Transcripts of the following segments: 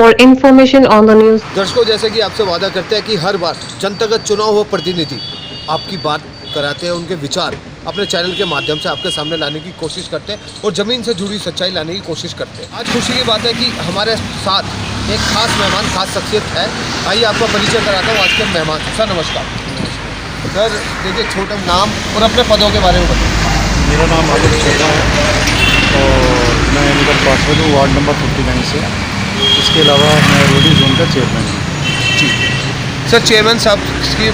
For information on the news. दर्शकों, जैसे कि आपसे वादा करते हैं कि हर बार जनता का चुनाव हुआ प्रतिनिधि आपकी बात कराते हैं, उनके विचार अपने चैनल के माध्यम से आपके सामने लाने की कोशिश करते हैं और ज़मीन से जुड़ी सच्चाई लाने की कोशिश करते हैं। आज खुशी की बात है कि हमारे साथ एक खास मेहमान, खास शख्सियत है। आइए आपका परिचय कराता हूँ आज के मेहमान। सर नमस्कार। सर देखिए, छोटा नाम और अपने पदों के बारे में बताइए। मेरा नाम आलोक शर्मा है और मैं नगर पार्षद हूँ वार्ड नंबर 59 से। इसके अलावा मैं रोडी जोन का चेयरमैन हूँ। जी सर, चेयरमैन साहब की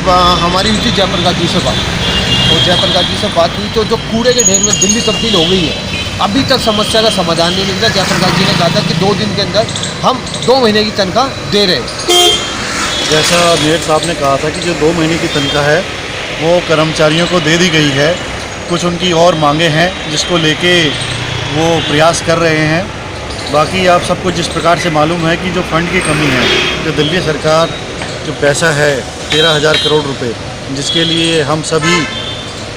हमारी हुई थी जयप्रकाश जी से बात, और जयप्रकाश जी से बात हुई तो जो कूड़े के ढेर में दिल्ली तब्दील हो गई है, अभी तक समस्या का समाधान नहीं निकला। जयप्रकाश जी ने कहा था कि 2 दिन के अंदर हम 2 महीने की तनख्वाह दे रहे हैं। जैसा मेयर साहब ने कहा था कि जो 2 महीने की तनख्वाह है वो कर्मचारियों को दे दी गई है। कुछ उनकी और मांगे हैं जिसको लेके वो प्रयास कर रहे हैं। बाकी आप सबको जिस प्रकार से मालूम है कि जो फंड की कमी है, जो दिल्ली सरकार जो पैसा है 13,000 करोड़ रुपए, जिसके लिए हम सभी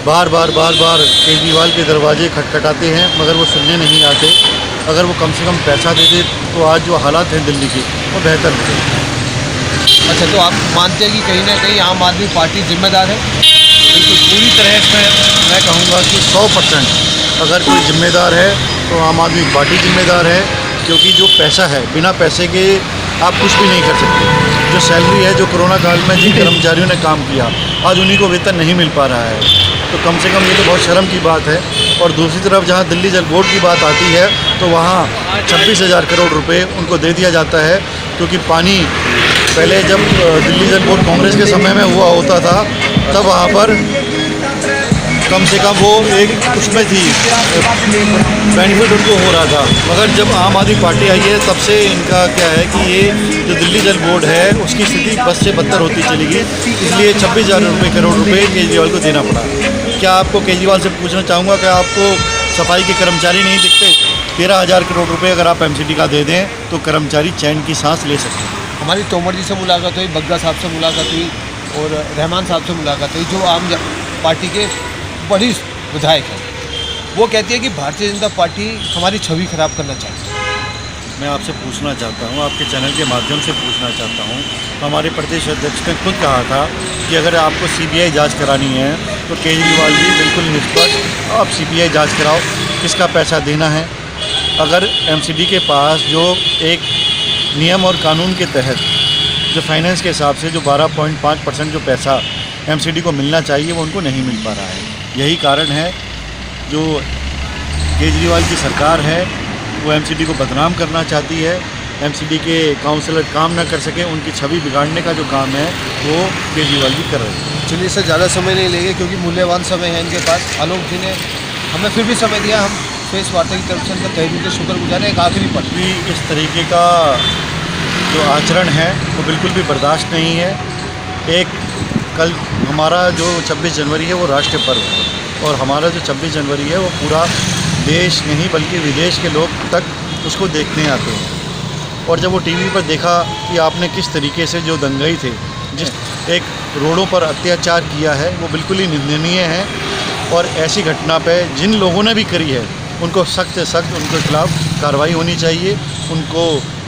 बार बार केजरीवाल के दरवाजे खटखटाते हैं मगर वो सुनने नहीं आते। अगर वो कम से कम पैसा दे दे तो आज जो हालात हैं दिल्ली के वो बेहतर हो जाए। अच्छा, तो आप मानते हैं कि कहीं ना कहीं आम आदमी पार्टी जिम्मेदार है? बिल्कुल पूरी तरह से मैं कहूँगा कि 100% अगर कोई जिम्मेदार है तो आम आदमी पार्टी जिम्मेदार है, क्योंकि जो पैसा है बिना पैसे के आप कुछ भी नहीं कर सकते। जो सैलरी है, जो कोरोना काल में जिन कर्मचारियों ने काम किया, आज उन्हीं को वेतन नहीं मिल पा रहा है। तो कम से कम ये तो बहुत शर्म की बात है। और दूसरी तरफ जहाँ दिल्ली जल बोर्ड की बात आती है तो वहाँ 26,000 करोड़ रुपए उनको दे दिया जाता है, क्योंकि पानी पहले जब दिल्ली जल बोर्ड कांग्रेस के समय में हुआ होता था तब वहाँ पर कम से कम वो एक उसमें थी, बेनिफिट उनको हो रहा था। मगर जब आम आदमी पार्टी आई है तब से इनका क्या है कि ये जो दिल्ली जल बोर्ड है उसकी स्थिति बद से बदतर होती चली गई। इसलिए 26,000 करोड़ रुपए केजरीवाल को देना पड़ा। क्या आपको केजरीवाल से पूछना चाहूँगा कि आपको सफाई के कर्मचारी नहीं दिखते? 13,000 करोड़ रुपये अगर आप MCD का दे दें तो कर्मचारी चैन की सांस ले सकते हैं। हमारी तोमर जी से मुलाकात हुई, बग्गा साहब से मुलाकात हुई और रहमान साहब से मुलाकात हुई, जो आम पार्टी के बड़ी विधायक हैं। वो कहती है कि भारतीय जनता पार्टी हमारी छवि खराब करना चाहती है। मैं आपसे पूछना चाहता हूँ, आपके चैनल के माध्यम से पूछना चाहता हूँ, हमारे प्रदेश अध्यक्ष ने खुद कहा था कि अगर आपको CBI जांच करानी है तो केजरीवाल जी बिल्कुल निष्पक्ष आप CBI जांच कराओ। किसका पैसा देना है? अगर MCD के पास जो एक नियम और कानून के तहत जो फाइनेंस के हिसाब से जो 12.5% जो पैसा MCD को मिलना चाहिए वो उनको नहीं मिल पा रहा है। यही कारण है जो केजरीवाल की सरकार है वो MCD को बदनाम करना चाहती है। MCD के काउंसलर काम ना कर सके, उनकी छवि बिगाड़ने का जो काम है वो केजरीवाल जी कर रहे हैं। चलिए, इससे ज़्यादा समय नहीं लेंगे क्योंकि मूल्यवान समय है इनके पास। आलोक जी ने हमें फिर भी समय दिया। हम फेस वार्ता की तरफ से उनका तहे दिल से शुक्रगुजार है। एक आखिरी पद भी इस तरीके का जो आचरण है वो बिल्कुल भी बर्दाश्त नहीं है। एक कल हमारा जो 26 जनवरी है वो राष्ट्रीय पर्व है और हमारा जो 26 जनवरी है वो पूरा देश नहीं बल्कि विदेश के लोग तक उसको देखने आते हैं। और जब वो टीवी पर देखा कि आपने किस तरीके से जो दंगाई थे, जिस एक रोडों पर अत्याचार किया है, वो बिल्कुल ही निंदनीय है। और ऐसी घटना पे जिन लोगों ने भी करी है उनको सख्त से सख्त उनके खिलाफ कार्रवाई होनी चाहिए, उनको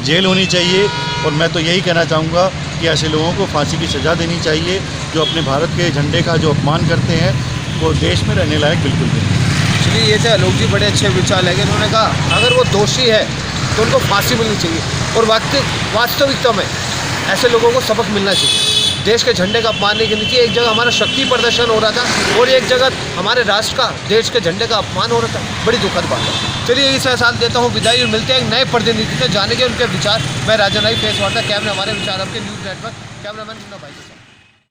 जेल होनी चाहिए। और मैं तो यही कहना चाहूँगा कि ऐसे लोगों को फांसी की सज़ा देनी चाहिए जो अपने भारत के झंडे का जो अपमान करते हैं वो देश में रहने लायक बिल्कुल नहीं। चलिए, ये थे आलोक जी, बड़े अच्छे विचार लेके उन्होंने कहा अगर वो दोषी है तो उनको फांसी मिलनी चाहिए और वास्तविकता में ऐसे लोगों को सबक मिलना चाहिए। देश के झंडे का अपमान नहीं करनी चाहिए। एक जगह हमारा शक्ति प्रदर्शन हो रहा था और एक जगह हमारे राष्ट्र का, देश के झंडे का अपमान हो रहा था। बड़ी दुखद बात है। चलिए, इस साथ देता हूँ विदाई और मिलते हैं एक नए प्रतिनिधि से, जानेंगे उनके विचार। मैं राजन आई, फेस वार्ता, कैमरा हमारे विचार आपके न्यूज़ नेटवर्क, कैमरामैन मुन्ना भाई के साथ।